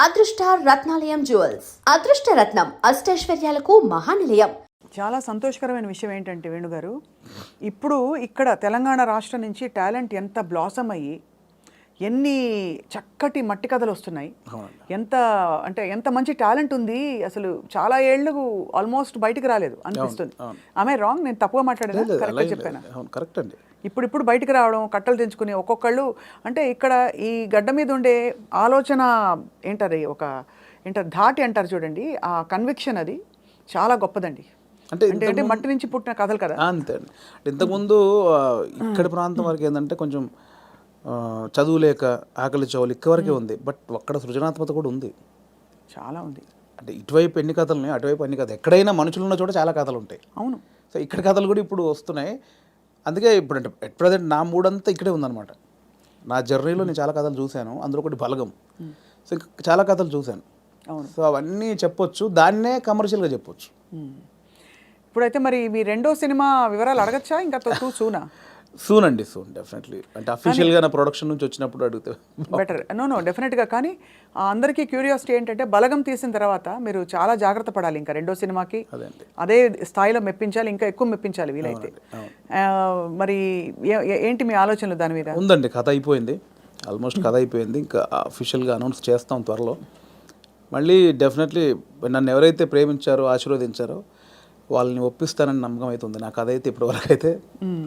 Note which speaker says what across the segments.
Speaker 1: అదృష్ట రత్నాలయం జ్యువెల్స్ అదృష్ట రత్నం అష్టైశ్వర్యాలకు మహానిలయం.
Speaker 2: చాలా సంతోషకరమైన విషయం ఏంటంటే వేణుగారు, ఇప్పుడు ఇక్కడ తెలంగాణ రాష్ట్రం నుంచి టాలెంట్ ఎంత బ్లాసమ్ అయ్యి ఎన్ని చక్కటి మట్టి కథలు వస్తున్నాయి. ఎంత మంచి టాలెంట్ ఉంది. అసలు చాలా ఏళ్ళు ఆల్మోస్ట్ బయటికి రాలేదు అనిపిస్తుంది. ఆమె రాంగ్? నేను తప్పుగా మాట్లాడేది కరెక్ట్గా చెప్పాను?
Speaker 3: కరెక్ట్ అండి.
Speaker 2: ఇప్పుడు బయటకు రావడం, కట్టలు తెంచుకుని ఒక్కొక్కళ్ళు అంటే ఇక్కడ ఈ గడ్డ మీద ఉండే ఆలోచన ఏంటారు, ధాటి అంటారు చూడండి, ఆ కన్విక్షన్ అది చాలా గొప్పదండి. అంటే మట్టి నుంచి పుట్టిన కథలు కదా.
Speaker 3: అంతే అండి. ఇంతకుముందు ఇక్కడ ప్రాంతం వరకు ఏంటంటే కొంచెం చదువు లేక ఆకలి చౌలు ఇక్కవరకే ఉంది. బట్ అక్కడ సృజనాత్మకత కూడా ఉంది, చాలా ఉంది. అంటే ఇటువైపు ఎన్ని కథలు ఉన్నాయి, అటువైపు ఎన్ని కథలు. ఎక్కడైనా మనుషులు ఉన్న చోట చాలా కథలు ఉంటాయి. అవును. సో ఇక్కడ కథలు కూడా ఇప్పుడు వస్తున్నాయి. అందుకే ఇప్పుడు అంటే ఎట్ ప్రజెంట్ నా మూడంతా ఇక్కడే ఉందన్నమాట. నా జర్నీలో నేను చాలా కథలు చూశాను. అందులో ఒకటి బలగం. సో ఇంకా చాలా కథలు చూశాను. సో అవన్నీ చెప్పొచ్చు, దాన్నే కమర్షియల్గా చెప్పొచ్చు.
Speaker 2: ఇప్పుడైతే మరి మీ రెండో సినిమా వివరాలు అడగచ్చా? ఇంకా సూనా?
Speaker 3: సూన్ అండి, సూన్ డెఫినెట్లీ. అంటే అఫీషియల్గా నా ప్రొడక్షన్ నుంచి వచ్చినప్పుడు అడిగితే
Speaker 2: బెటర్. నో డెఫినెట్గా. కానీ అందరికీ క్యూరియాసిటీ ఏంటంటే బలగం తీసిన తర్వాత మీరు చాలా జాగ్రత్త పడాలి. ఇంకా రెండో సినిమాకి అదే స్థాయిలో మెప్పించాలి, ఇంకా ఎక్కువ మెప్పించాలి వీలైతే. మరి ఏంటి మీ ఆలోచనలు దాని మీద?
Speaker 3: ఉందండి, కథ అయిపోయింది, ఆల్మోస్ట్ కథ అయిపోయింది. ఇంకా అఫీషియల్గా అనౌన్స్ చేస్తాం త్వరలో. మళ్ళీ డెఫినెట్లీ నన్ను ఎవరైతే ప్రేమించారో, ఆశీర్వదించారో వాళ్ళని ఒప్పిస్తానని నమ్మకం అవుతుంది. నాకు అదైతే ఇప్పటివరకు అయితే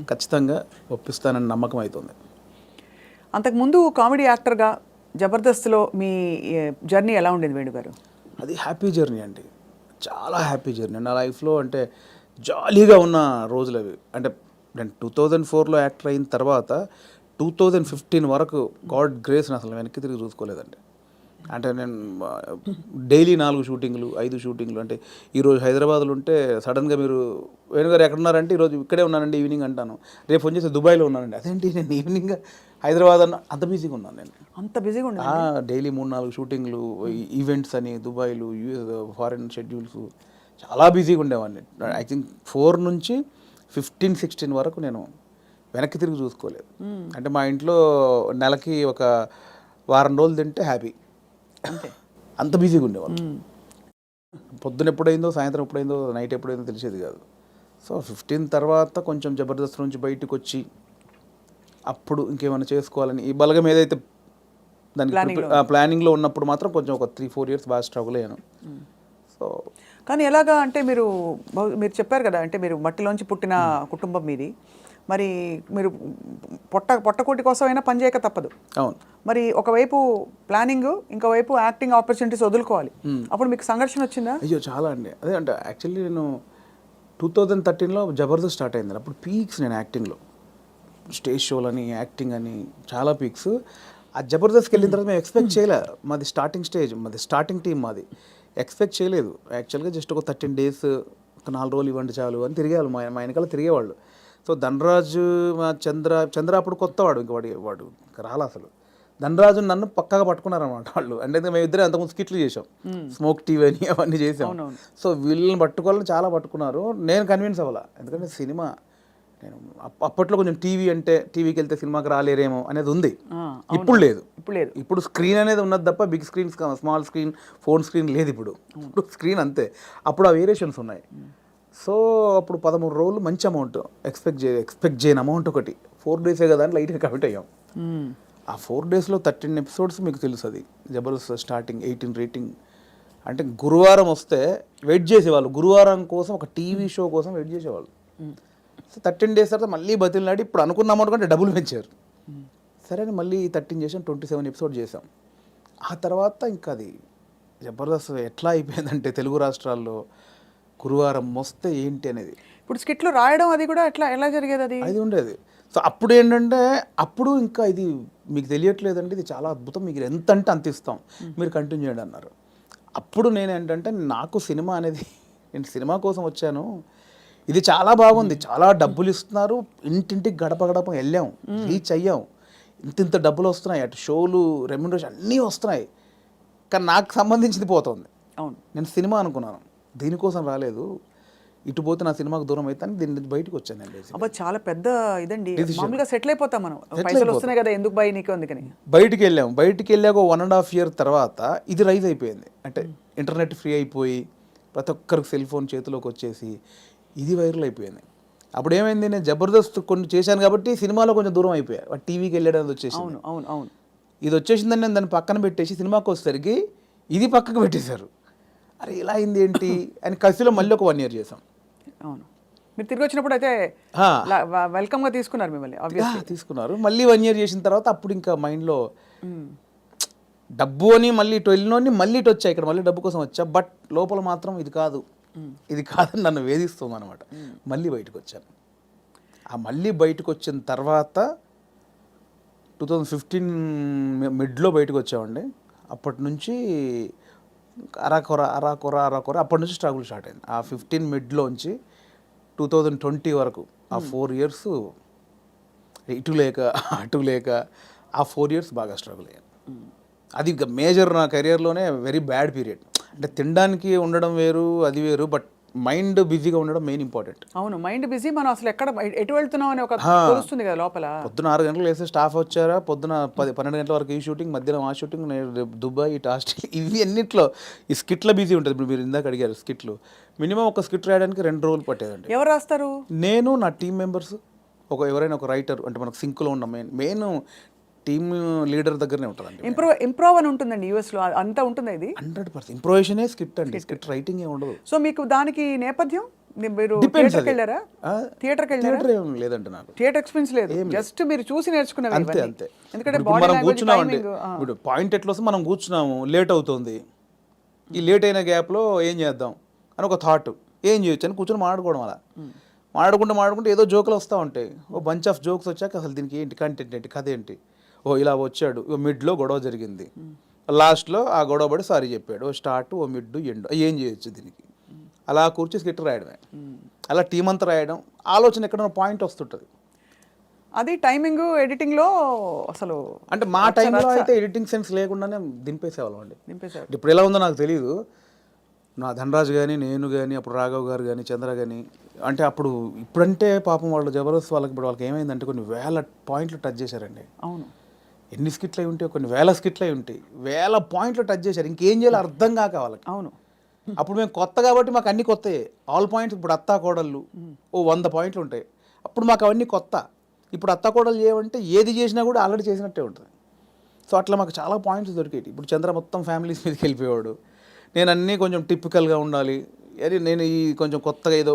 Speaker 3: ఖచ్చితంగా ఒప్పిస్తానని నమ్మకం అవుతుంది.
Speaker 2: అంతకుముందు కామెడీ యాక్టర్గా జబర్దస్త్లో మీ జర్నీ ఎలా ఉండేది వేణుగారు?
Speaker 3: అది హ్యాపీ జర్నీ అండి, చాలా హ్యాపీ జర్నీ నా లైఫ్లో. అంటే జాలీగా ఉన్న రోజులు అవి. అంటే నేను 2004లో యాక్టర్ అయిన తర్వాత 2015 వరకు గాడ్ గ్రేస్ అసలు వెనక్కి తిరిగి చూసుకోలేదండి. అంటే నేను డైలీ 4 షూటింగ్లు 5 షూటింగ్లు. అంటే ఈరోజు హైదరాబాద్లో ఉంటే సడన్గా మీరు వేణుగారు ఎక్కడున్నారంటే ఈరోజు ఇక్కడే ఉన్నానండి ఈవినింగ్ అంటాను. రేపు ఫోన్ చేసి దుబాయ్లో ఉన్నానండి. అదేంటి నేను ఈవినింగ్ హైదరాబాద్ అంత బిజీగా ఉన్నాను నేను.
Speaker 2: అంత బిజీగా ఉన్నా
Speaker 3: డైలీ 3-4 షూటింగ్లు, ఈవెంట్స్ అని దుబాయ్లు, ఫారిన్ షెడ్యూల్స్, చాలా బిజీగా ఉండేవాడిని. ఐ థింక్ 4 నుంచి 15-16 వరకు నేను వెనక్కి తిరిగి చూసుకోలేదు. అంటే మా ఇంట్లో నెలకి ఒక వారం రోజులు తింటే హ్యాపీ,
Speaker 2: అంతే.
Speaker 3: అంత బిజీగా ఉండేవాళ్ళు. పొద్దున ఎప్పుడైందో, సాయంత్రం ఎప్పుడైందో, నైట్ ఎప్పుడైందో తెలిసేది కాదు. సో 15 తర్వాత కొంచెం జబర్దస్త్ నుంచి బయటకు వచ్చి అప్పుడు ఇంకేమైనా చేసుకోవాలని ఈ బలగం ఏదైతే దానికి ప్లానింగ్లో ఉన్నప్పుడు మాత్రం కొంచెం ఒక 3-4 ఇయర్స్ బాగా స్ట్రగుల్ అయ్యాను. సో
Speaker 2: కానీ ఎలాగా అంటే మీరు చెప్పారు కదా, అంటే మీరు మట్టిలోంచి పుట్టిన కుటుంబం మీది. మరి మీరు పొట్టకోటి కోసం అయినా పని చేయక తప్పదు.
Speaker 3: అవును.
Speaker 2: మరి ఒకవైపు ప్లానింగ్, ఇంకోవైపు యాక్టింగ్ ఆపర్చునిటీస్ వదులుకోవాలి. అప్పుడు మీకు సంఘర్షణ వచ్చిందా?
Speaker 3: అయ్యో చాలా అండి. అదే అంటే యాక్చువల్లీ నేను 2013లో జబర్దస్త్ స్టార్ట్ అయింది. అప్పుడు పీక్స్ నేను యాక్టింగ్లో, స్టేజ్ షోలని, యాక్టింగ్ అని చాలా పీక్స్. ఆ జబర్దస్త్కి వెళ్ళిన తర్వాత మేము ఎక్స్పెక్ట్ చేయలే. మాది స్టార్టింగ్ స్టేజ్, మాది స్టార్టింగ్ టీం, మాది ఎక్స్పెక్ట్ చేయలేదు. యాక్చువల్గా జస్ట్ ఒక 13 days, ఒక 4 రోజులు ఇవ్వండి చాలు అని తిరిగేవాళ్ళు, మా వెనకాల తిరిగేవాళ్ళు. సో ధనరాజు, మా చంద్ర అప్పుడు కొత్తవాడు, ఇంక వాడు రాలా అసలు. ధనరాజు నన్ను పక్కగా పట్టుకున్నారన్నమాట వాళ్ళు. అంటే మేము ఇద్దరే అంతకుముందు స్కిట్లు చేసాం, స్మోక్ టీవీ అని అవన్నీ చేసాం. సో వీళ్ళని పట్టుకోవాలని చాలా పట్టుకున్నారు. నేను కన్విన్స్ అవ్వాల, ఎందుకంటే సినిమా నేను అప్పట్లో కొంచెం టీవీకి వెళ్తే సినిమాకి రాలేరేమో అనేది ఉంది. ఇప్పుడు లేదు. ఇప్పుడు స్క్రీన్ అనేది ఉన్నది తప్ప big screen, small screen, phone screen లేదు. ఇప్పుడు స్క్రీన్ అంతే. అప్పుడు ఆ వేరియేషన్స్ ఉన్నాయి. సో అప్పుడు 13 రోజులు మంచి అమౌంట్ ఎక్స్పెక్ట్ చేయని అమౌంట్ ఒకటి. 4 days కదా అని లైట్గా కమిట్ అయ్యాం. ఆ 4 daysలో 13 episodes మీకు తెలుసు. అది జబర్దస్త్ స్టార్టింగ్ 18 రేటింగ్. అంటే గురువారం వస్తే వెయిట్ చేసేవాళ్ళు, గురువారం కోసం ఒక టీవీ షో కోసం వెయిట్ చేసేవాళ్ళు. సో 13 days తర్వాత మళ్ళీ బతిలాడి ఇప్పుడు అనుకున్న అమౌంట్ కంటే డబుల్ పెంచారు. సరే అని మళ్ళీ 13 చేసాం, 27 episodes చేసాం. ఆ తర్వాత ఇంకా అది జబర్దస్త్ ఎట్లా అయిపోయిందంటే తెలుగు రాష్ట్రాల్లో గురువారం వస్తే ఏంటి అనేది.
Speaker 2: ఇప్పుడు స్కిట్లు రాయడం అది కూడా ఎలా జరిగేది?
Speaker 3: అది ఉండేది. సో అప్పుడు ఏంటంటే అప్పుడు ఇంకా ఇది మీకు తెలియట్లేదండి, ఇది చాలా అద్భుతం, మీకు ఎంత అంటే అంత ఇస్తాం, మీరు కంటిన్యూ చేయండి అన్నారు. అప్పుడు నేను ఏంటంటే నాకు సినిమా అనేది, నేను సినిమా కోసం వచ్చాను, ఇది చాలా బాగుంది, చాలా డబ్బులు ఇస్తున్నారు, ఇంటింటికి గడప గడప వెళ్ళాం, రీచ్ అయ్యాం, ఇంత డబ్బులు వస్తున్నాయి, అటు షోలు, రెమ్యునరేషన్ అన్నీ వస్తున్నాయి, కానీ నాకు సంబంధించింది పోతుంది. అవును. నేను సినిమా అనుకున్నాను, దీనికోసం రాలేదు, ఇటు పోతే నా సినిమాకు దూరం అయితే అని దీని నుంచి బయటకు వచ్చాను నేను basically.
Speaker 2: అబ్బా చాలా పెద్ద ఇదండి.
Speaker 3: Decision.
Speaker 2: మామూలుగా సెటిల్ అయిపోతాం మనం,
Speaker 3: Settle
Speaker 2: పైసలు
Speaker 3: అయిపోతాం.
Speaker 2: వస్తున్నాయి కదా ఎందుకు భయ నీకు అందుకని.
Speaker 3: బయటికి వెళ్ళాక 1.5 year తర్వాత ఇది రైజ్ అయిపోయింది. అంటే ఇంటర్నెట్ ఫ్రీ అయిపోయి ప్రతి ఒక్కరికి సెల్ ఫోన్ చేతిలోకి వచ్చేసి ఇది వైరల్ అయిపోయింది. అప్పుడు ఏమైంది, నేను జబర్దస్త్ కొన్ని చేశాను కాబట్టి సినిమాలో కొంచెం దూరం అయిపోయా. టీవీకి వెళ్ళడం వచ్చేసి
Speaker 2: అవును అవును అవును.
Speaker 3: ఇది వచ్చేసిందని నేను దాన్ని పక్కన పెట్టేసి సినిమాకి వచ్చేసరికి ఇది పక్కకు పెట్టేశారు. అరే ఇలా అయింది ఏంటి అని కసిలో మళ్ళీ ఒక 1 year చేసాం.
Speaker 2: అవును, మీరు తిరిగి వచ్చినప్పుడు అయితే
Speaker 3: ఆ.
Speaker 2: వెల్కమ్గా తీసుకున్నారు మిమ్మల్ని ఆబ్వియస్లీ.
Speaker 3: తీసుకున్నారు. మళ్ళీ 1 year చేసిన తర్వాత అప్పుడు ఇంకా మైండ్లో డబ్బు అని మళ్ళీ ఇటు వెళ్ళినోని మళ్ళీ ఇటు వచ్చా, ఇక్కడ మళ్ళీ డబ్బు కోసం వచ్చా. బట్ లోపల మాత్రం ఇది కాదని నన్ను వేధిస్తుంది అనమాట. మళ్ళీ బయటకు వచ్చాను. ఆ మళ్ళీ బయటకు వచ్చిన తర్వాత 2015 మిడ్లో బయటకు వచ్చామండి. అప్పటి నుంచి అరాకొర అప్పటి నుంచి స్ట్రగుల్ స్టార్ట్ అయింది. ఆ 15 మిడ్లోంచి 2020 వరకు ఆ 4 years ఇటు లేక అటు లేక ఆ 4 years బాగా స్ట్రగుల్ అయ్యాను. అది మేజర్ నా కెరియర్లోనే వెరీ బ్యాడ్ పీరియడ్. అంటే తినడానికి ఉండడం వేరు, అది వేరు, బట్ మైండ్ బిజీగా ఉండడం మెయిన్ ఇంపార్టెంట్.
Speaker 2: అవును, మైండ్ బిజీ. మనం అసలు ఎటు వెళ్తున్నాం అని ఒక తెలుస్తుంది కదా లోపల.
Speaker 3: పొద్దున 6 గంటలకు వేస్తే స్టాఫ్ వచ్చారా, పొద్దున 12 గంటల వరకు ఈ షూటింగ్, మధ్యాహ్నం ఆ షూటింగ్, దుబాయ్, ఇటు ఆస్ట్రేలియా, ఇవి అన్నిట్లో ఈ స్కిట్ల బిజీ ఉంటుంది. ఇప్పుడు మీరు ఇందాక అడిగారు స్కిట్లు, మినిమం ఒక స్కిట్ రాయడానికి 2 రోజులు పట్టేదండి.
Speaker 2: ఎవరు రాస్తారు?
Speaker 3: నేను, నా టీం మెంబర్స్, ఎవరైనా ఒక రైటర్, అంటే మనకు సింక్లో ఉన్న మెయిన్ టీమ్ లీడర్ దగ్గరనే ఉంటుందండి.
Speaker 2: ఇంప్రూవ్ అని ఉంటుందండి యూఎస్లో, అంతా ఉంటుంది ఇది.
Speaker 3: 100% ఇంప్రొవేషనే స్క్రిప్ట్ అండి, స్క్రిప్ట్ రైటింగ్ ఏ ఉండదు.
Speaker 2: సో మీకు దానికి నేపథ్యం, మీరు
Speaker 3: Depends
Speaker 2: థియేటర్కి
Speaker 3: అది.
Speaker 2: వెళ్ళారా? థియేటర్కి వెళ్ళారా?
Speaker 3: థియేటర్ ఏం లేదండి నాకు.
Speaker 2: థియేటర్ ఎక్స్పీరియన్స్ లేదు, జస్ట్ మీరు చూసి నేర్చుకున్నవి
Speaker 3: అంతే
Speaker 2: ఇవన్నీ.
Speaker 3: అంతే.
Speaker 2: ఎందుకంటే
Speaker 3: ఇప్పుడు
Speaker 2: బాడీ
Speaker 3: మనం
Speaker 2: లాంగ్వేజ్,
Speaker 3: కూర్చున్నామండి,
Speaker 2: టైమింగ్.
Speaker 3: ఇప్పుడు పాయింట్ ఎట్లా వస్తే మనం కూర్చున్నాము, లేట్ అవుతుంది, ఈ లేట్ అయిన గ్యాప్లో ఏం చేద్దాం అని ఒక థాట్, ఏం చేయొచ్చు అని కూర్చొని మాట్లాడుకోవడం. అలా మాట్లాడుకుంటే ఏదో జోకులు వస్తూ ఉంటాయి. ఓ బంచ్ ఆఫ్ జోక్స్ వచ్చాక అసలు దీనికి ఏంటి కంటెంట్ ఏంటి, కథ ఏంటి, ఓ ఇలా వచ్చాడు, ఓ మిడ్లో గొడవ జరిగింది, లాస్ట్లో ఆ గొడవ పడి సారీ చెప్పాడు, ఓ స్టార్ట్, ఓ మిడ్, ఎండ్, ఏం చేయొచ్చు దీనికి. అలా కూర్చొని స్కిట్ రాయడమే, అలా టీం అంతా రాయడం, ఆలోచన ఎక్కడైనా పాయింట్ వస్తుంటుంది.
Speaker 2: అది టైమింగ్ ఎడిటింగ్లో అసలు
Speaker 3: అంటే మా టైంలో అయితే ఎడిటింగ్ సెన్స్ లేకుండానే దింపేసేవాళ్ళం అండి.
Speaker 2: నింపేశారు.
Speaker 3: ఇప్పుడు ఎలా ఉందో నాకు తెలియదు. నా ధనరాజు కానీ, నేను కానీ, అప్పుడు రాఘవ్ గారు కానీ, చంద్ర కానీ, అంటే అప్పుడు ఇప్పుడంటే పాపం వాళ్ళు జబర్దస్త్ వాళ్ళకి ఇప్పుడు వాళ్ళకి ఏమైందంటే కొన్ని వేల పాయింట్లు టచ్ చేశారండి.
Speaker 2: అవును,
Speaker 3: ఎన్ని స్కిట్లు అయి ఉంటాయి, కొన్ని వేల స్కిట్లు అయి ఉంటాయి, వేల పాయింట్లు టచ్ చేశారు. ఇంకేం చేయాలో అర్థం కాక వాళ్ళకి.
Speaker 2: అవును.
Speaker 3: అప్పుడు మేము కొత్త కాబట్టి మాకు అన్ని కొత్తయే, ఆల్ పాయింట్స్. ఇప్పుడు అత్తా కోడళ్ళు ఓ 100 పాయింట్లు ఉంటాయి, అప్పుడు మాకు అవన్నీ కొత్త. ఇప్పుడు అత్తా కోడలు చేయమంటే ఏది చేసినా కూడా ఆల్రెడీ చేసినట్టే ఉంటుంది. సో అట్లా మాకు చాలా పాయింట్స్ దొరికేవి. ఇప్పుడు చంద్ర మొత్తం ఫ్యామిలీస్ మీదకి వెళ్ళిపోయాడు, నేను అన్నీ కొంచెం టిపికల్గా ఉండాలి, అరే నేను ఈ కొంచెం కొత్తగా ఏదో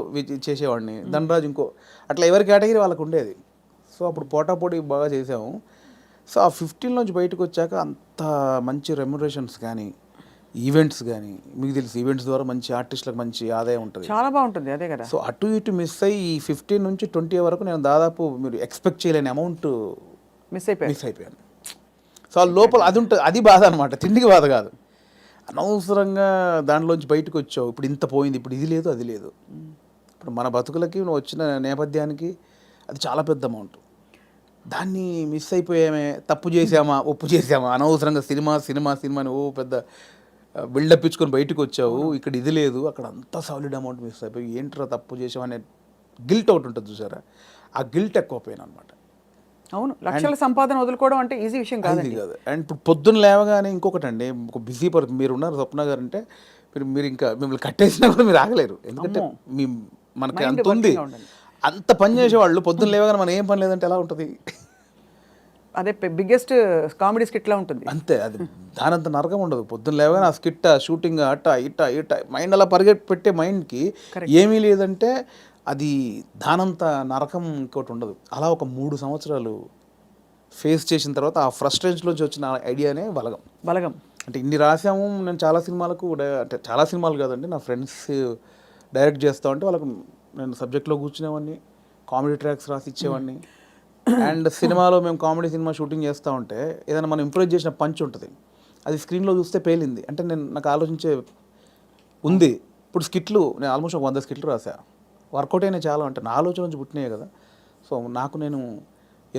Speaker 3: చేసేవాడిని, ధనరాజు ఇంకో, అట్లా ఎవరి కేటగిరీ వాళ్ళకు ఉండేది. సో అప్పుడు పోటాపోటీ బాగా చేసాము. సో ఆ 15 నుంచి బయటకు వచ్చాక అంత మంచి రెమ్యునరేషన్స్ కానీ, ఈవెంట్స్ కానీ, మీకు తెలుసు ఈవెంట్స్ ద్వారా మంచి ఆర్టిస్టులకు మంచి ఆదాయం ఉంటుంది,
Speaker 2: చాలా బాగుంటుంది. అదే కదా.
Speaker 3: సో అటు ఇటు మిస్ అయ్యి ఈ 15 నుంచి 20 వరకు నేను దాదాపు మీరు ఎక్స్పెక్ట్ చేయలేని అమౌంట్
Speaker 2: మిస్ అయిపోయాను.
Speaker 3: సో ఆ లోపల అది ఉంటుంది, అది బాధ అనమాట, తిండికి బాధ కాదు. అనవసరంగా దాంట్లోంచి బయటకు వచ్చావు, ఇప్పుడు ఇంత పోయింది, ఇప్పుడు ఇది లేదు అది లేదు. ఇప్పుడు మన బతుకులకి నువ్వు వచ్చిన నేపథ్యానికి అది చాలా పెద్ద అమౌంట్. దాన్ని మిస్ అయిపోయామే, తప్పు చేసామా, ఒప్పు చేసామా, అనవసరంగా సినిమాని ఓ పెద్ద బిల్డప్ ఇచ్చుకొని బయటకు వచ్చావు, ఇక్కడ ఇది లేదు, అక్కడ అంతా సాలిడ్ అమౌంట్ మిస్ అయిపోయి ఏంట్రా తప్పు చేసామనే గిల్ట్ ఒకటి ఉంటుంది చూసారా, ఆ గిల్ట్ ఎక్కువ పోయాను అనమాట.
Speaker 2: అవును, లక్షల సంపాదన వదులుకోవడం అంటే ఈజీ విషయం కాదు.
Speaker 3: అండ్ ఇప్పుడు పొద్దున్న లేవగానే ఇంకొకటి అండి, ఒక బిజీ మీరు ఉన్నారు స్వప్న గారు అంటే, మీరు ఇంకా మిమ్మల్ని కట్టేసినా కూడా మీరు ఆగలేరు. ఎందుకంటే మనకి అంత ఉంది, అంత పని చేసేవాళ్ళు పొద్దున్న లేవగానే మనం ఏం పని లేదంటే ఎలా ఉంటుంది.
Speaker 2: అదే బిగ్గెస్ట్ కామెడీ స్కిట్లా ఉంటుంది.
Speaker 3: అంతే, అది దానంత నరకం ఉండదు. పొద్దున్న లేవగానే ఆ స్కిట్, షూటింగ్, అట్ట ఇట్ట మైండ్ అలా పెట్టే మైండ్కి ఏమీ లేదంటే అది దానంత నరకం ఇంకోటి ఉండదు. అలా ఒక 3 సంవత్సరాలు ఫేస్ చేసిన తర్వాత ఆ ఫ్రస్ట్రేషన్లోంచి వచ్చిన ఐడియానే బలగం. అంటే ఇన్ని రాసాము, నేను చాలా సినిమాలకు, అంటే చాలా సినిమాలు కాదండి, నా ఫ్రెండ్స్ డైరెక్ట్ చేస్తా ఉంటే వాళ్ళకు నేను సబ్జెక్ట్లో కూర్చునేవాడిని, కామెడీ ట్రాక్స్ రాసి ఇచ్చేవాడిని. అండ్ సినిమాలో మేము కామెడీ సినిమా షూటింగ్ చేస్తూ ఉంటే ఏదైనా మనం ఇంప్రూవ్ చేసిన పంచ్ ఉంటుంది, అది స్క్రీన్లో చూస్తే పేలింది అంటే నాకు ఆలోచించే ఉంది. ఇప్పుడు స్కిట్లు నేను ఆల్మోస్ట్ 100 స్కిట్లు రాసా, వర్కౌట్ అయినా చాలా, అంటే నా ఆలోచన నుంచి పుట్టినాయి కదా. సో నాకు నేను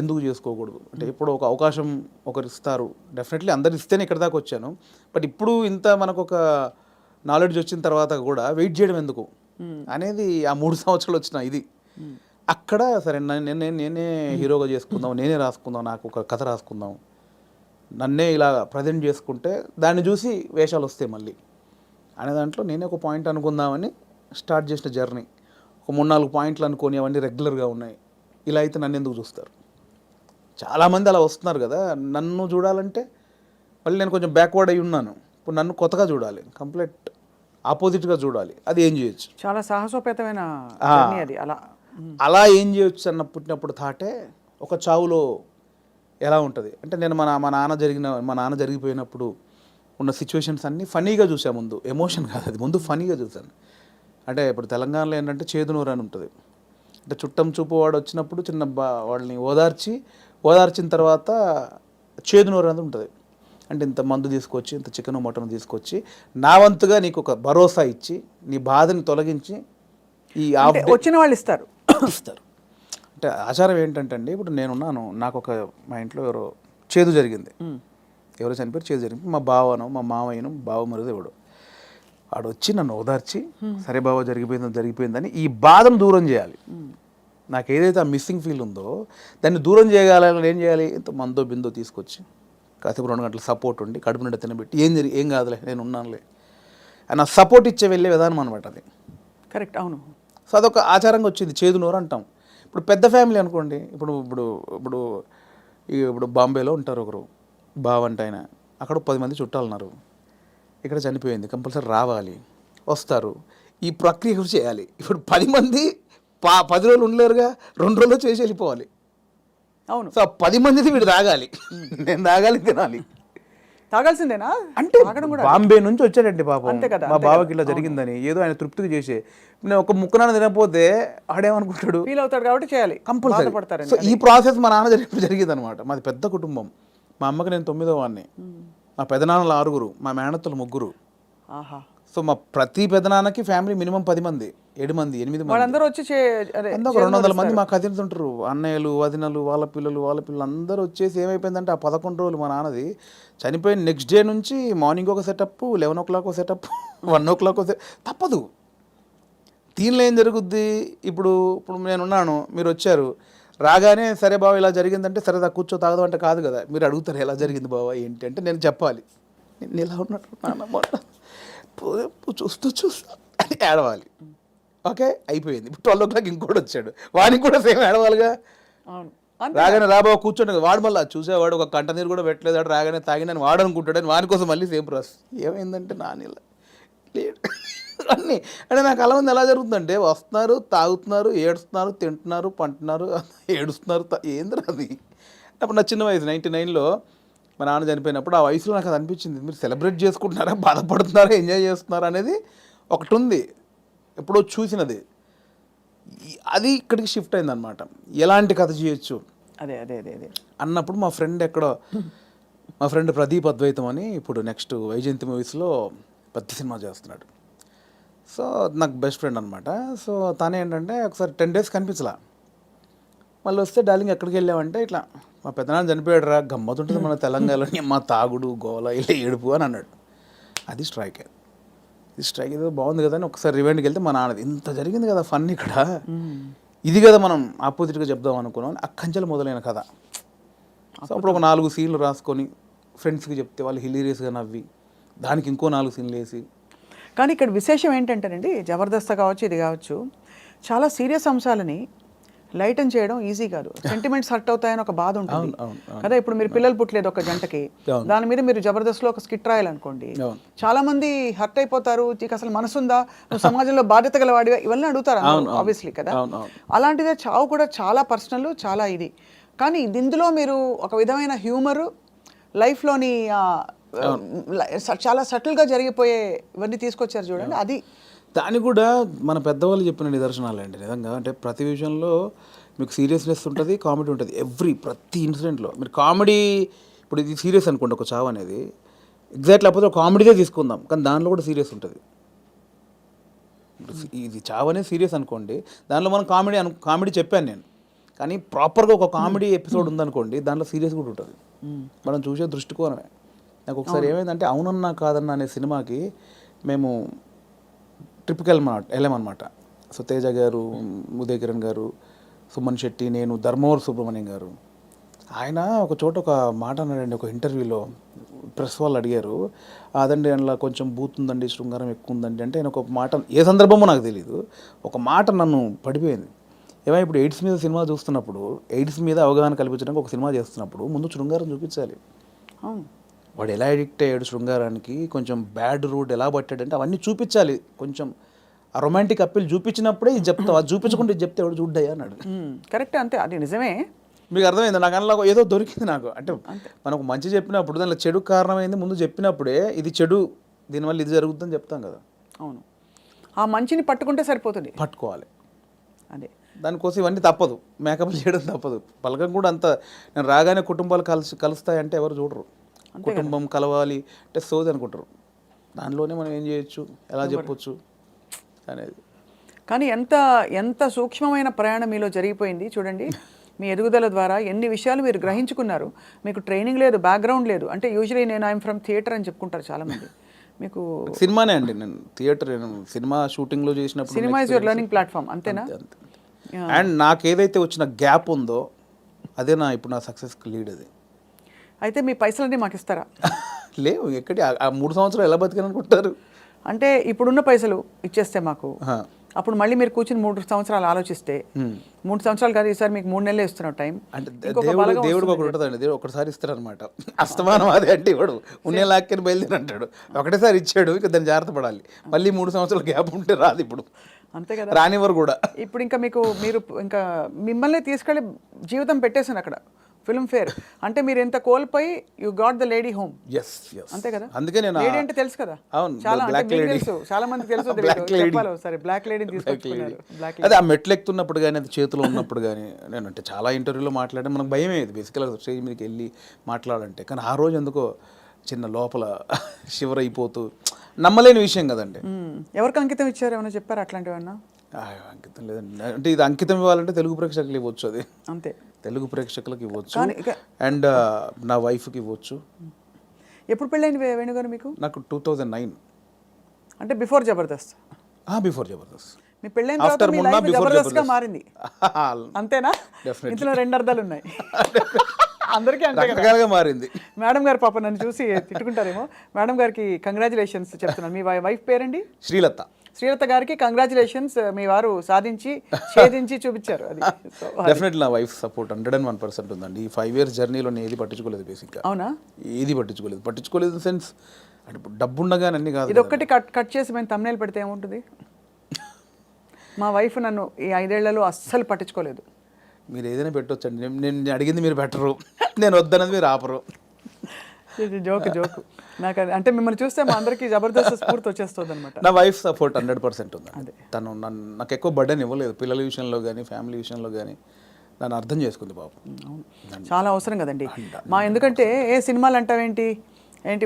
Speaker 3: ఎందుకు చేసుకోకూడదు, అంటే ఇప్పుడు ఒక అవకాశం ఒకరు ఇస్తారు, డెఫినెట్లీ అందరు ఇస్తేనే ఇక్కడ దాకా వచ్చాను. బట్ ఇప్పుడు ఇంత మనకు ఒక నాలెడ్జ్ వచ్చిన తర్వాత కూడా వెయిట్ చేయడం ఎందుకు, అనేది ఆ 3 సంవత్సరాలు వచ్చిన ఇది. అక్కడ సరే నేనే హీరోగా చేసుకుందాం, నేనే రాసుకుందాం, నాకు ఒక కథ రాసుకుందాం, నన్నే ఇలా ప్రజెంట్ చేసుకుంటే దాన్ని చూసి వేషాలు వస్తాయి మళ్ళీ అనే దాంట్లో నేనే ఒక పాయింట్ అనుకుందామని స్టార్ట్ చేసిన జర్నీ. ఒక 3-4 పాయింట్లు అనుకొని అవన్నీ రెగ్యులర్గా ఉన్నాయి. ఇలా అయితే నన్ను ఎందుకు చూస్తారు? చాలామంది అలా వస్తున్నారు కదా, నన్ను చూడాలంటే మళ్ళీ నేను కొంచెం బ్యాక్వర్డ్ అయి ఉన్నాను. ఇప్పుడు నన్ను కొత్తగా చూడాలి, కంప్లీట్ ఆపోజిట్గా చూడాలి. అది ఏం చేయొచ్చు?
Speaker 2: చాలా సాహసోపేతమైన journey అది.
Speaker 3: అలా ఏం చేయొచ్చు అన్న పుట్టినప్పుడు థాటే ఒక చావులో ఎలా ఉంటుంది అంటే, నేను మా నాన్న జరిగిపోయినప్పుడు ఉన్న సిచ్యువేషన్స్ అన్నీ ఫనీగా చూసాను. ముందు ఎమోషన్ కాదు, అది ముందు ఫనీగా చూశాను. అంటే ఇప్పుడు తెలంగాణలో ఏంటంటే చేదునూరు అని ఉంటుంది. అంటే చుట్టం చూపు వాడు వచ్చినప్పుడు వాళ్ళని ఓదార్చిన తర్వాత చేదునూరు అనేది ఉంటుంది. అంటే ఇంత మందు తీసుకొచ్చి, ఇంత చికెన్ మటన్ తీసుకొచ్చి, నా వంతుగా నీకు ఒక భరోసా ఇచ్చి, నీ బాధని తొలగించి ఈ
Speaker 2: వచ్చిన వాళ్ళు ఇస్తారు.
Speaker 3: అంటే ఆచారం ఏంటంటే అండి, ఇప్పుడు నేనున్నాను, నాకు ఒక మా ఇంట్లో చేదు జరిగింది, ఎవరో చనిపోయారు, చేదు జరిగింది. మా బావను, మా మామయ్యను, బావ మరుదు ఎవడు వాడు వచ్చి నన్ను ఓదార్చి, సరే బావ జరిగిపోయిందని ఈ బాధను దూరం చేయాలి. నాకు ఏదైతే ఆ మిస్సింగ్ ఫీల్ ఉందో దాన్ని దూరం చేయగలని ఏం చేయాలి? ఇంత మందో బిందో తీసుకొచ్చి కాసేపు 2 గంటలు సపోర్ట్ ఉండి కడుపు నిండా తినబెట్టి ఏం కాదులే నేను ఉన్నానులే అని సపోర్ట్ ఇచ్చే వెళ్ళే విధానం అనమాట అది.
Speaker 2: కరెక్ట్, అవును.
Speaker 3: సో అదొక ఆచారంగా వచ్చింది, చేదునూరు అంటాం. ఇప్పుడు పెద్ద ఫ్యామిలీ అనుకోండి, ఇప్పుడు బాంబేలో ఉంటారు ఒకరు బావంట ఆయన, అక్కడ 10 మంది చుట్టాలు ఉన్నారు, ఇక్కడ చనిపోయింది, కంపల్సరీ రావాలి, వస్తారు, ఈ ప్రక్రియ చేయాలి. ఇప్పుడు 10 మంది 10 రోజులు ఉండలేరుగా, 2 రోజుల్లో చేసి వెళ్ళిపోవాలి.
Speaker 2: అవును.
Speaker 3: సో 10 మందిది వీడు తాగాలి, నేను తాగాలి, తినాలి.
Speaker 2: తాగాల్సిందేనా?
Speaker 3: అంటే బాంబే నుంచి వచ్చాడండి పాపం,
Speaker 2: కదా,
Speaker 3: మా బావకి ఇలా జరిగిందని ఏదో ఆయన తృప్తికి చేసే, నేను ఒక ముక్కనాన్న తినకపోతే ఆడేమనుకుంటాడు,
Speaker 2: ఫీల్ అవుతాడు కాబట్టి చేయాలి,
Speaker 3: కంపల్సరీ. సో ఈ ప్రాసెస్ మా నాన్న జరిగింది అనమాట. మాది పెద్ద కుటుంబం, మా అమ్మకి నేను 9వ వాడిని, మా పెదనాన్నలు 6, మా మేనత్తలు 3. సో మా ప్రతి పెదనాన్నకి ఫ్యామిలీ మినిమం 10 మంది, 7 మంది, 8 మంది,
Speaker 2: వాళ్ళందరూ వచ్చి
Speaker 3: 200 మంది మా కజిన్స్ ఉంటారు, అన్నయ్యలు, వదినలు, వాళ్ళ పిల్లలు అందరూ వచ్చేసి ఏమైపోయిందంటే ఆ 11 రోజులు మా నాన్నది చనిపోయిన నెక్స్ట్ డే నుంచి మార్నింగ్ ఒక సెటప్, 11 o'clock ఒక సెటప్, 1 o'clock తప్పదు. దీనిలో ఏం జరుగుద్ది? ఇప్పుడు నేనున్నాను, మీరు వచ్చారు, రాగానే సరే బావ ఇలా జరిగిందంటే సరే కూర్చో తాగదు అంటే కాదు కదా, మీరు అడుగుతారు ఎలా జరిగింది బావ ఏంటి అంటే నేను చెప్పాలి, నేను ఇలా ఉన్నట్టు నాన్న చూస్తూ అని ఏడవాలి. ఓకే, అయిపోయింది. ఇప్పుడు 12 o'clock ఇంకోటి వచ్చాడు, వాడికి కూడా సేమ్ ఏడవాలిగా. రాగానే రాబావ కూర్చోండి, వాడు మళ్ళీ చూసేవాడు ఒక కంట నీరు కూడా పెట్టలేదు, వాడు రాగానే తాగినని వాడు అనుకుంటాడని వాని కోసం మళ్ళీ సేమ్ ప్రాసెస్. ఏమైందంటే నానిలా లేడు అన్నీ. అంటే నాకు అలా ఉంది, ఎలా జరుగుతుందంటే వస్తున్నారు, తాగుతున్నారు, ఏడుస్తున్నారు, తింటున్నారు, పంటున్నారు, ఏడుస్తున్నారు, ఏందిరా అది. అప్పుడు నా చిన్న వయసు 99లో మా నాన్న చనిపోయినప్పుడు, ఆ వయసులో నాకు అది అనిపించింది, మీరు సెలబ్రేట్ చేసుకుంటున్నారా, బాధపడుతున్నారా, ఎంజాయ్ చేస్తున్నారా అనేది ఒకటి ఉంది, ఎప్పుడో చూసినది. అది ఇక్కడికి షిఫ్ట్ అయిందనమాట. ఎలాంటి కథ చేయొచ్చు
Speaker 2: అదే
Speaker 3: అన్నప్పుడు మా ఫ్రెండ్ ప్రదీప్ అద్వైతం అని ఇప్పుడు నెక్స్ట్ వైజయంతి మూవీస్లో పెద్ద సినిమా చేస్తున్నాడు. సో నాకు బెస్ట్ ఫ్రెండ్ అనమాట. సో తనే ఏంటంటే ఒకసారి 10 days కనిపించలా, మళ్ళీ వస్తే డార్లింగ్ ఎక్కడికి వెళ్ళామంటే ఇట్లా మా పెద్దనాన్న చనిపోయాడు రా, గమ్మతుంటుంది మన తెలంగాణలోని, మా తాగుడు గోల ఇలా ఏడుపు అని అన్నాడు. అది స్ట్రైక్ ఏదో బాగుంది కదా అని ఒకసారి రివెండ్కి వెళ్తే మా నాన్నది ఇంత జరిగింది కదా ఫన్ ఇక్కడ, ఇది కదా మనం ఆపోజిట్గా చెప్దాం అనుకున్నాం. అక్కంచెలు మొదలైన కథ. సో అప్పుడు ఒక 4 సీన్లు రాసుకొని ఫ్రెండ్స్కి చెప్తే వాళ్ళు హిలీరియస్గా నవ్వి దానికి ఇంకో 4 సీన్లు వేసి.
Speaker 2: కానీ ఇక్కడ విశేషం ఏంటంటేనండి, జబర్దస్త్ కావచ్చు, ఇది కావచ్చు, చాలా సీరియస్ అంశాలని లైటన్ చేయడం ఈజీ కాదు. సెంటిమెంట్స్ హర్ట్ అవుతాయని ఒక బాధ ఉంటుంది కదా. ఇప్పుడు మీరు పిల్లలు పుట్టలేదు ఒక జంటకి, దాని మీద మీరు జబర్దస్త్లో ఒక స్కిట్ రాయాలనుకోండి, చాలా మంది హర్ట్ అయిపోతారు, నీకు అసలు మనసుందా, నువ్వు సమాజంలో బాధ్యత గలవాడిగా, ఇవన్నీ అడుగుతారు ఆబ్వియస్లీ కదా. అలాంటిదే చావు కూడా చాలా పర్సనల్, చాలా ఇది. కానీ ఇందులో మీరు ఒక విధమైన హ్యూమరు, లైఫ్లోని చాలా సటిల్గా జరిగిపోయే ఇవన్నీ తీసుకొచ్చారు చూడండి. అది
Speaker 3: దాన్ని కూడా మన పెద్దవాళ్ళు చెప్పిన నిదర్శనాలు అండి నిజంగా. అంటే ప్రతి విషయంలో మీకు సీరియస్నెస్ ఉంటుంది, కామెడీ ఉంటుంది. ప్రతి ఇన్సిడెంట్లో మీరు కామెడీ, ఇప్పుడు ఇది సీరియస్ అనుకోండి ఒక చావు అనేది, ఎగ్జాక్ట్ లేకపోతే ఒక కామెడీగా తీసుకుందాం, కానీ దానిలో కూడా సీరియస్ ఉంటుంది. ఇది చావు అనేది సీరియస్ అనుకోండి, దానిలో మనం కామెడీ చెప్పాను నేను, కానీ ప్రాపర్గా ఒక కామెడీ ఎపిసోడ్ ఉందనుకోండి, దాంట్లో సీరియస్ కూడా ఉంటుంది. మనం చూసే దృష్టికోణమే. నాకు ఒకసారి ఏమైందంటే అవునన్నా కాదన్నా అనే సినిమాకి మేము ట్రిప్కి వెళ్ళామన్నమాట. సో తేజ గారు, ఉదయ్ కిరణ్ గారు, సుమన్ శెట్టి, నేను, ధర్మవర్ సుబ్రహ్మణ్యం గారు. ఆయన ఒక చోట ఒక మాట అన్నాడండి ఒక ఇంటర్వ్యూలో. ప్రెస్ వాళ్ళు అడిగారు, అదండి అందులో కొంచెం బూత్ ఉందండి, శృంగారం ఎక్కువ ఉందండి అంటే ఆయన ఒక మాట, ఏ సందర్భమో నాకు తెలియదు, ఒక మాట నన్ను పడిపోయింది. ఏమైనా ఇప్పుడు ఎయిడ్స్ మీద సినిమా చూస్తున్నప్పుడు, ఎయిడ్స్ మీద అవగాహన కల్పించడానికి ఒక సినిమా చేస్తున్నప్పుడు ముందు శృంగారం చూపించాలి.
Speaker 2: అవును,
Speaker 3: వాడు ఎలా అడిక్ట్ అయ్యాడు శృంగారానికి, కొంచెం బ్యాడ్ రూట్ ఎలా పట్టాడంటే అవన్నీ చూపించాలి. కొంచెం ఆ రొమాంటిక్ అప్పీల్ చూపించినప్పుడే ఇది చెప్తావు, అది చూపించకుండా ఇది చెప్తే ఎవడు చూడ్డాయి అన్నాడు.
Speaker 2: కరెక్ట్, అంతే, అది నిజమే.
Speaker 3: మీకు అర్థమైంది? నాకు అందులో ఏదో దొరికింది నాకు. అంటే మనకు మంచి చెప్పినప్పుడు దానిలో చెడు కారణమైంది ముందు చెప్పినప్పుడే, ఇది చెడు, దీనివల్ల ఇది జరుగుతుందని చెప్తాం కదా.
Speaker 2: అవును, ఆ మంచిని పట్టుకుంటే సరిపోతుంది.
Speaker 3: పట్టుకోవాలి.
Speaker 2: అదే
Speaker 3: దానికోసం ఇవన్నీ తప్పదు, మేకప్ చేయడం తప్పదు. పలకం కూడా అంత, నేను రాగానే కుటుంబాలు కలుస్తాయంటే ఎవరు చూడరు. కుటుంబం కలవాలి అంటే సోది అనుకుంటారు. దానిలోనే మనం ఏం చేయొచ్చు, ఎలా చెప్పొచ్చు అనేది.
Speaker 2: కానీ ఎంత ఎంత సూక్ష్మమైన ప్రయాణం మీలో జరిగిపోయింది చూడండి. మీ ఎదుగుదల ద్వారా ఎన్ని విషయాలు మీరు గ్రహించుకున్నారు. మీకు ట్రైనింగ్ లేదు, బ్యాక్గ్రౌండ్ లేదు. అంటే యూజువలీ నేను ఐఎమ్ ఫ్రమ్ థియేటర్ అని చెప్పుకుంటారు చాలామంది. మీకు
Speaker 3: సినిమానే అండి, నేను థియేటర్, నేను సినిమా షూటింగ్లో చేసినప్పుడు
Speaker 2: cinema is your learning platform, అంతేనా?
Speaker 3: అండ్ నాకు ఏదైతే వచ్చిన గ్యాప్ ఉందో అదే ఇప్పుడు నా సక్సెస్కి లీడ్. అది
Speaker 2: అయితే మీ పైసలన్నీ మాకు ఇస్తారా?
Speaker 3: లేవు, ఎక్కడి ఆ 3 సంవత్సరాలు ఎలా బతికనుకుంటారు?
Speaker 2: అంటే ఇప్పుడున్న పైసలు ఇచ్చేస్తే మాకు, అప్పుడు మళ్ళీ మీరు కూర్చుని 3 సంవత్సరాలు ఆలోచిస్తే, 3 సంవత్సరాలు కాదు, ఈసారి మీకు 3 నెలలు ఇస్తున్న టైం.
Speaker 3: అంటే దేవుడు ఒకటి ఉంటుందండి, దేవుడు ఒకటిసారి ఇస్తాడు అనమాట. అస్తమానం అదే అంటే ఇవ్వడు, ఉన్నే లాక్కని బయలుదేరి అంటాడు. ఒకటేసారి ఇచ్చాడు, ఇక దాన్ని జాగ్రత్త పడాలి. మళ్ళీ 3 సంవత్సరాల గ్యాప్ ఉంటే రాదు ఇప్పుడు,
Speaker 2: అంతే కదా,
Speaker 3: రానివ్వరు కూడా.
Speaker 2: ఇప్పుడు ఇంకా మీరు ఇంకా మిమ్మల్ని తీసుకెళ్ళి జీవితం పెట్టేసాను అక్కడ ఫిల్మ్ ఫేర్. అంటే మీరు ఎంత కోల్పోయి you got the lady home. అంతే కదా,
Speaker 3: అందుకే నేను
Speaker 2: లేడీ అంటే తెలుసు కదా,
Speaker 3: అవును,
Speaker 2: చాలా
Speaker 3: బ్లాక్ లేడీ
Speaker 2: తెలుసు, చాలా మంది తెలుసు. సరే, బ్లాక్ లేడీని తీసుకొచ్చుకున్నారు.
Speaker 3: అదే ఆ మెట్లు ఎక్కుతున్నప్పుడు కానీ, అది చేతిలో ఉన్నప్పుడు కానీ, నేను అంటే చాలా ఇంటర్వ్యూలో మాట్లాడే మనకు భయం అయ్యేది బేసికల్గా స్టేజ్ మీదకి వెళ్ళి మాట్లాడాలంటే. కానీ ఆ రోజు ఎందుకో చిన్న లోపల షివర్ అయిపోతూ, నమ్మలేని విషయం కదండి.
Speaker 2: ఎవరికి అంకితం ఇచ్చారు, ఏమైనా చెప్పారు అట్లాంటివన్నా?
Speaker 3: అంకితం లేదండి, అంటే ఇది అంకితం ఇవ్వాలంటే తెలుగు ప్రేక్షకులు ఇవ్వచ్చు, అది
Speaker 2: అంతే, తెలుగు
Speaker 3: ప్రేక్షకులకు ఇవ్వచ్చు, అండ్ నా వైఫ్కి ఇవ్వచ్చు.
Speaker 2: ఎప్పుడు పెళ్ళైంది వేణుగారు మీకు?
Speaker 3: నాకు 2009,
Speaker 2: అంటే బిఫోర్ జబర్దస్త్.
Speaker 3: బిఫోర్ జబర్దస్త్.
Speaker 2: మీ పెళ్ళైన తర్వాత మీ లైఫ్ జబర్దస్త్గా మారింది, అంతేనా? ఇందులో 2 అర్థాలు ఉన్నాయి. అందరికీ
Speaker 3: అంతే మారింది.
Speaker 2: మేడం గారు పాప నన్ను చూసి తిట్టుకుంటారేమో. మేడం గారికి కంగ్రాచులేషన్స్ చెప్తున్నాను. మీ వైఫ్ పేరండి?
Speaker 3: శ్రీలత.
Speaker 2: శ్రీలత గారికి కంగ్రాచులేషన్స్, మీ వారు సాధించి ఛేదించి చూపించారు. అది
Speaker 3: డెఫినెట్లీ నా వైఫ్ సపోర్ట్ 101% ఉందండి. ఈ 5 years జర్నీలో నేను ఏది పట్టించుకోలేదు బేసిక్గా.
Speaker 2: అవునా?
Speaker 3: ఏది పట్టించుకోలేదు ఇన్ సెన్స్, అంటే డబ్బు ఉండగానే అన్ని కాదు.
Speaker 2: ఇది ఒక్కటి కట్ చేసి మేము thumbnail పెడితే ఏముంటుంది? మా వైఫ్ నన్ను ఈ 5 ఏళ్లలో అస్సలు పట్టించుకోలేదు.
Speaker 3: మీరు ఏదైనా పెట్టొచ్చండి, నేను అడిగింది మీరు పెట్టరు, నేను వద్దన్నది మీరు ఆపరు.
Speaker 2: జోక్ నాకు అంటే మిమ్మల్ని చూస్తే మా అందరికీ జబర్దస్త్ స్ఫూర్తి వచ్చేస్తుంది అనమాట.
Speaker 3: నా వైఫ్ సపోర్ట్ 100% ఉంది. తను నాకు ఎక్కువ బర్డెన్ ఇవ్వలేదు, పిల్లల విషయంలో కానీ ఫ్యామిలీ విషయంలో కానీ నన్ను అర్థం చేసుకుంది బాబు.
Speaker 2: చాలా అవసరం కదండి ఎందుకంటే ఏ సినిమాలు అంటావేంటి,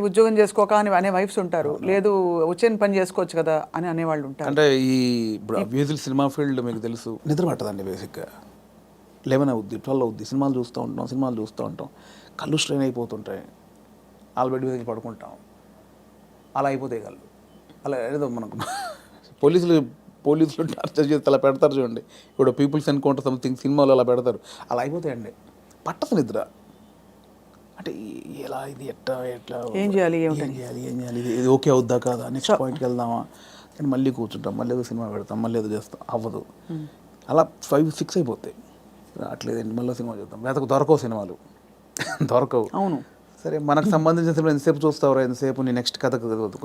Speaker 2: ఉద్యోగం చేసుకోక అని అనే వైఫ్స్ ఉంటారు, లేదు వచ్చిన పని చేసుకోవచ్చు కదా అని అనేవాళ్ళు ఉంటారు.
Speaker 3: అంటే ఈ ఇప్పుడు అబ్యూజువల్ సినిమా ఫీల్డ్ మీకు తెలుసు, నిద్ర పట్టదండి బేసిక్గా. 11 అవుద్ది, 12 అవుద్ది, సినిమాలు చూస్తూ ఉంటాం, కళ్ళు స్ట్రెయిన్ అయిపోతుంటాయి, బెడ్ మీద పడుకుంటాం, అలా అయిపోతాయి కళ్ళు. అలా ఏదో మనకు పోలీసులు టార్చర్ చేసి అలా పెడతారు చూడండి, ఇప్పుడు పీపుల్స్ ఎన్కౌంటర్ సంథింగ్ సినిమాలో అలా పెడతారు, అలా అయిపోతాయండి. పట్టదు నిద్ర. అంటే ఎలా ఇది ఎట్లా
Speaker 2: ఏం చేయాలి
Speaker 3: ఇది ఓకే అవుద్దా కాదా, నెక్స్ట్ పాయింట్కి వెళ్దామా అని మళ్ళీ కూర్చుంటాం, మళ్ళీ ఏదో సినిమా పెడతాం, మళ్ళీ ఏదో చేస్తాం, అవ్వదు. అలా 5-6 అయిపోతాయి. అట్లేదండి, మళ్ళీ సినిమా చూద్దాం, లేకపోతే దొరకవు సినిమాలు, దొరకవు.
Speaker 2: అవును,
Speaker 3: సరే మనకు సంబంధించిన సినిమా ఎంతసేపు చూస్తావు, ఎంతసేపు నీ నెక్స్ట్ కథ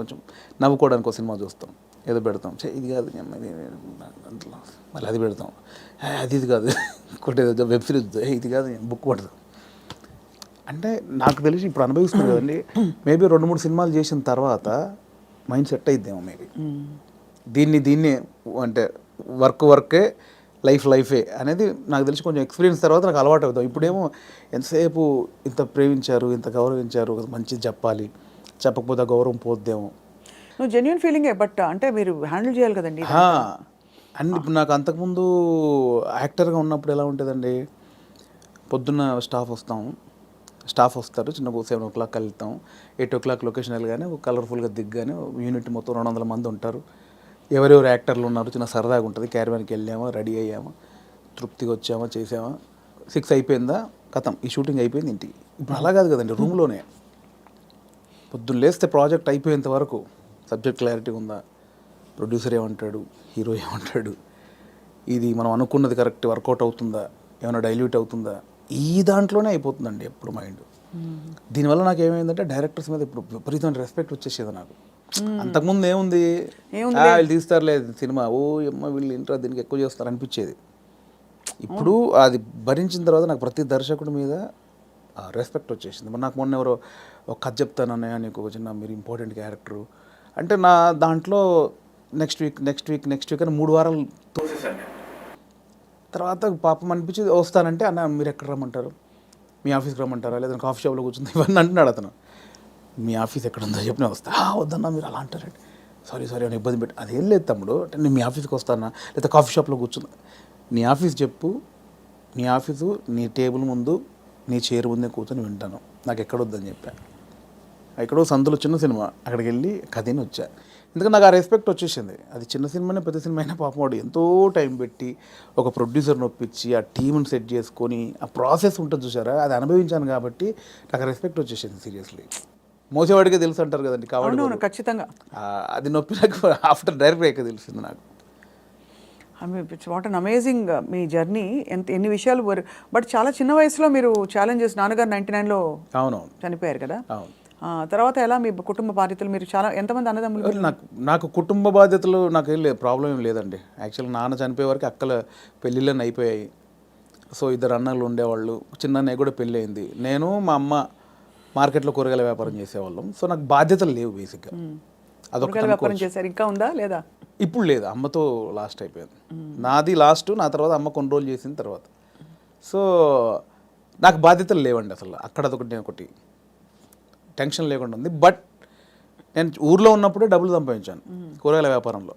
Speaker 3: కొంచెం నవ్వుకోవడానికి ఒక సినిమా చూస్తాం, ఏదో పెడతాం, ఇది కాదు మళ్ళీ అది పెడతాం, ఇది కాదు ఇంకోటి ఏదో వెబ్ సిరీస్, ఇది కాదు బుక్ పడతాం. అంటే నాకు తెలిసి ఇప్పుడు అనుభవిస్తుంది కదండి, మేబీ 2-3 సినిమాలు చేసిన తర్వాత మైండ్ సెట్ అయిద్దేమో మేబీ. దీన్ని అంటే వర్కే లైఫే అనేది నాకు తెలిసి కొంచెం ఎక్స్పీరియన్స్ తర్వాత నాకు అలవాటు అవుతాం. ఇప్పుడేమో ఎంతసేపు ఇంత ప్రేమించారు, ఇంత గౌరవించారు, మంచిది చెప్పాలి, చెప్పకపోతే గౌరవం పోద్దేమో.
Speaker 2: నువ్వు జెన్యూన్ ఫీలింగే, బట్ అంటే మీరు హ్యాండిల్ చేయాలి కదండి.
Speaker 3: అండ్ ఇప్పుడు నాకు అంతకుముందు యాక్టర్గా ఉన్నప్పుడు ఎలా ఉంటుందండి, పొద్దున్న స్టాఫ్ వస్తారు, చిన్న 7 o'clock వెళ్తాం, 8 o'clock లొకేషన్ వెళ్ళగానే కలర్ఫుల్గా దిగ్గానే యూనిట్ మొత్తం 200 మంది ఉంటారు, ఎవరెవరు యాక్టర్లు ఉన్నారు, చిన్న సరదాగా ఉంటుంది. క్యారవాన్కి వెళ్ళామా, రెడీ అయ్యామా, తృప్తిగా వచ్చామా, చేసామా, 6 అయిపోయిందా, కథం ఈ షూటింగ్ అయిపోయింది ఇంటికి. ఇప్పుడు అలా కాదు కదండి, రూమ్లోనే పొద్దున్న లేస్తే ప్రాజెక్ట్ అయిపోయేంత వరకు సబ్జెక్ట్ క్లారిటీ ఉందా, ప్రొడ్యూసర్ ఏమంటాడు, హీరో ఏమంటాడు, ఇది మనం అనుకున్నది కరెక్ట్ వర్కౌట్ అవుతుందా, ఏమైనా డైల్యూట్ అవుతుందా, ఈ దాంట్లోనే అయిపోతుందండి ఎప్పుడు మైండ్. దీనివల్ల నాకు ఏమైందంటే డైరెక్టర్స్ మీద ఇప్పుడు విపరీతమైన రెస్పెక్ట్ వచ్చేసేది నాకు. అంతకుముందు ఏముంది, వీళ్ళు తీస్తారులేదు సినిమా, ఓ అమ్మ వీళ్ళు ఇంట్రా దీనికి ఎక్కువ చేస్తారు అనిపించేది. ఇప్పుడు అది భరించిన తర్వాత నాకు ప్రతి దర్శకుడి మీద రెస్పెక్ట్ వచ్చేసింది. మరి నాకు మొన్న ఎవరో ఒక కథ చెప్తానన్నయ్య, నీకు ఒక చిన్న మీరు ఇంపార్టెంట్ క్యారెక్టరు అంటే నా దాంట్లో నెక్స్ట్ వీక్ అని 3 వారాలు తోసేసాను. తర్వాత పాపం అనిపించింది, వస్తానంటే అన్న మీరు ఎక్కడ రమ్మంటారు, మీ ఆఫీస్కి రమ్మంటారా, లేదా కాఫీ షాప్లో కూర్చుంది, ఇవన్నీ అంటున్నాడు అతను. మీ ఆఫీస్ ఎక్కడ ఉందో చెప్పిన వస్తా. వద్దన్నా మీరు అలా అంటారండి, సారీ అని ఇబ్బంది పెట్టి, అదేం లేదు తమ్ముడు, అంటే నేను మీ ఆఫీస్కి వస్తానా, లేదా కాఫీ షాప్లో కూర్చుందా, నీ ఆఫీస్ చెప్పు, నీ ఆఫీసు నీ టేబుల్ ముందు నీ చైర్ ముందే కూర్చొని వింటాను, నాకు ఎక్కడొద్దని చెప్పాను. ఎక్కడో సందులో చిన్న సినిమా, అక్కడికి వెళ్ళి కథని వచ్చా. ఎందుకంటే నాకు ఆ రెస్పెక్ట్ వచ్చేసింది. అది చిన్న సినిమానే పెద్ద సినిమా అయినా పాపం వాడు ఎంతో టైం పెట్టి ఒక ప్రొడ్యూసర్ని ఒప్పించి ఆ టీంని సెట్ చేసుకొని ఆ ప్రాసెస్ ఉంటుంది చూసారా, అది అనుభవించాను కాబట్టి నాకు రెస్పెక్ట్ వచ్చేసింది. సీరియస్లీ మోసేవాడికే తెలుసు అంటారు కదండి, కాబట్టి
Speaker 2: ఖచ్చితంగా
Speaker 3: అది నొప్పి నాకు ఆఫ్టర్ డైరెక్ట్ అయ్యాక తెలిసింది నాకు.
Speaker 2: What an amazing me journey. ఎన్ని విషయాలు బట్ చాలా చిన్న వయసులో మీరు ఛాలెంజెస్, నాన్నగారు 99లో
Speaker 3: అవునవును
Speaker 2: చనిపోయారు కదా.
Speaker 3: అవును.
Speaker 2: తర్వాత ఎలా మీ కుటుంబ బాధ్యతలు, మీరు చాలా ఎంతమంది అన్నదమ్ములు?
Speaker 3: నాకు కుటుంబ బాధ్యతలు నాకు ఏం లేదు, ప్రాబ్లం ఏం లేదండి. యాక్చువల్గా నాన్న చనిపోయే వరకు అక్కల పెళ్ళిళ్ళని అయిపోయాయి. సో 2 అన్నలు ఉండేవాళ్ళు, చిన్న అన్నయ్య కూడా పెళ్ళి అయింది. నేను మా అమ్మ మార్కెట్లో కూరగాయల వ్యాపారం చేసేవాళ్ళం. సో నాకు బాధ్యతలు లేవు బేసిక్గా.
Speaker 2: అదొక వ్యాపారం చేశారు, ఇంకా ఉందా లేదా?
Speaker 3: ఇప్పుడు లేదు, అమ్మతో లాస్ట్ అయిపోయింది. నాది లాస్ట్, నా తర్వాత అమ్మ కొన్ని రోజులు చేసిన తర్వాత. సో నాకు బాధ్యతలు లేవండి అసలు. అక్కడ ఒకటి టెన్షన్ లేకుండా ఉంది. బట్ నేను ఊర్లో ఉన్నప్పుడే డబ్బులు సంపాదించాను కూరగాయల వ్యాపారంలో.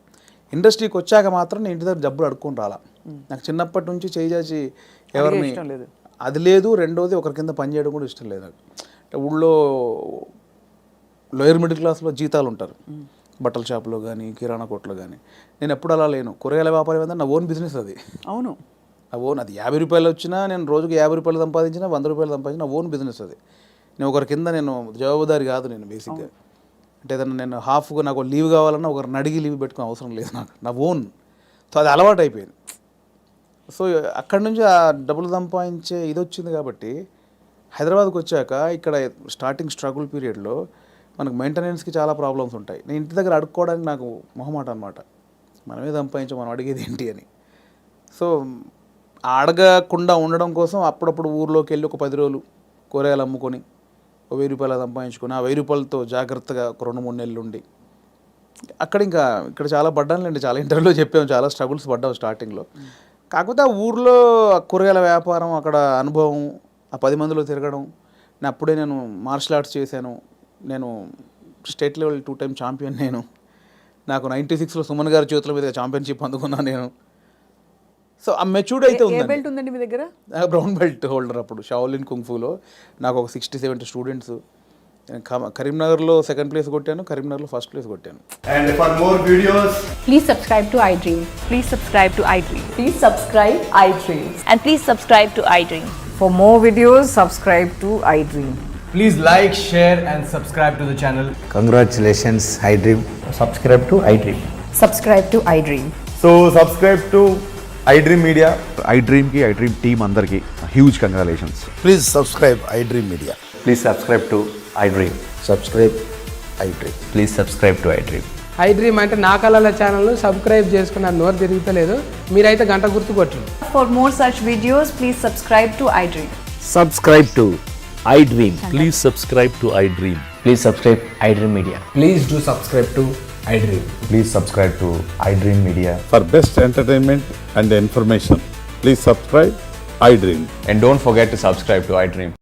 Speaker 3: ఇండస్ట్రీకి వచ్చాక మాత్రం నేను ఇంటి దగ్గర డబ్బులు అడుక్కొని రాలా. నాకు చిన్నప్పటి నుంచి చేసి ఎవరిని అది లేదు. రెండోది ఒకరి కింద పని చేయడం కూడా ఇష్టం లేదు నాకు. అంటే ఊళ్ళో లోయర్ మిడిల్ క్లాస్లో జీతాలు ఉంటారు, బట్టల షాప్లో కానీ కిరాణా కొట్లో కానీ. నేను ఎప్పుడు అలా లేను. కూరగాయల వ్యాపారం ఏంటంటే నా ఓన్ బిజినెస్ అది.
Speaker 2: అవును,
Speaker 3: నా ఓన్. అది 50 రూపాయలు వచ్చినా, నేను రోజుకి 50 రూపాయలు సంపాదించినా, 100 రూపాయలు సంపాదించిన నా ఓన్ బిజినెస్ అది. నేను ఒకరి కింద నేను జవాబుదారి కాదు నేను బేసిక్గా. అంటే ఏదన్నా నేను హాఫ్గా నాకు లీవ్ కావాలన్నా ఒకరిని అడిగి లీవ్ పెట్టుకునే అవసరం లేదు నాకు, నా ఓన్. సో అది అలవాటు అయిపోయింది. సో అక్కడి నుంచి ఆ డబ్బులు సంపాదించే ఇది వచ్చింది కాబట్టి హైదరాబాద్కి వచ్చాక ఇక్కడ స్టార్టింగ్ స్ట్రగుల్ పీరియడ్లో మనకు మెయింటెనెన్స్కి చాలా ప్రాబ్లమ్స్ ఉంటాయి. నేను ఇంటి దగ్గర అడుక్కోవడానికి నాకు మొహమాట అనమాట. మనమే సంపాదించాం, మనం అడిగేది ఏంటి అని. సో అడగకుండా ఉండడం కోసం అప్పుడప్పుడు ఊర్లోకి వెళ్ళి ఒక 10 రోజులు కూరగాయలు అమ్ముకొని 1000 రూపాయలు సంపాదించుకొని ఆ 1000 రూపాయలతో జాగ్రత్తగా ఒక 2-3 నెలలు ఉండి ఇక్కడ చాలా పడ్డానులేండి. చాలా ఇంటర్వ్యూలో చెప్పాము, చాలా స్ట్రగుల్స్ పడ్డాము స్టార్టింగ్లో. కాకపోతే ఆ ఊర్లో కూరగాయల వ్యాపారం, అక్కడ అనుభవం, ఆ 10 మందిలో తిరగడం. నేను మార్షల్ ఆర్ట్స్ చేశాను. నేను స్టేట్ లెవెల్ 2 టైమ్ ఛాంపియన్. నాకు 96లో సుమన్ గారి చేతుల మీద ఛాంపియన్షిప్ అందుకున్నాను నేను. సో ఆ మెచ్యూర్డ్ అయితే
Speaker 2: ఉందండి మీ దగ్గర.
Speaker 3: బ్రౌన్ బెల్ట్ హోల్డర్ అప్పుడు షాओलिन కుంగ్ఫూలో. నాకు ఒక 60-70 స్టూడెంట్స్. కరీంనగర్లో 2nd ప్లేస్ కొట్టాను, కరీంనగర్లో 1st ప్లేస్ కొట్టాను.
Speaker 4: And for more videos,
Speaker 5: please subscribe to iDream.
Speaker 6: Please subscribe to iDream.
Speaker 1: Please subscribe iDream.
Speaker 5: And please subscribe to iDream.
Speaker 6: For more videos, subscribe to iDream.
Speaker 4: please like, share and subscribe to the channel.
Speaker 7: Congratulations, iDream.
Speaker 4: Subscribe to iDream.
Speaker 6: Subscribe to iDream.
Speaker 4: So subscribe to iDream Media.
Speaker 8: iDream की iDream team अंदर की huge congratulations.
Speaker 7: Please subscribe iDream Media.
Speaker 9: Please subscribe to iDream.
Speaker 7: Subscribe iDream.
Speaker 9: Please subscribe to iDream.
Speaker 10: iDream అంటే నా కళల ఛానల్ను subscribe చేసుకున్నారు, నోరు తిరుగుతలేదు. మీరైతే గంట గుర్తు కొట్టండి.
Speaker 6: For more such videos, please subscribe to iDream.
Speaker 9: Subscribe to iDream. Please subscribe to iDream. Please subscribe iDream Media.
Speaker 4: Please do subscribe to iDream.
Speaker 7: Please subscribe to iDream Media.
Speaker 8: For best entertainment and information, please subscribe iDream.
Speaker 9: And don't forget to subscribe to iDream.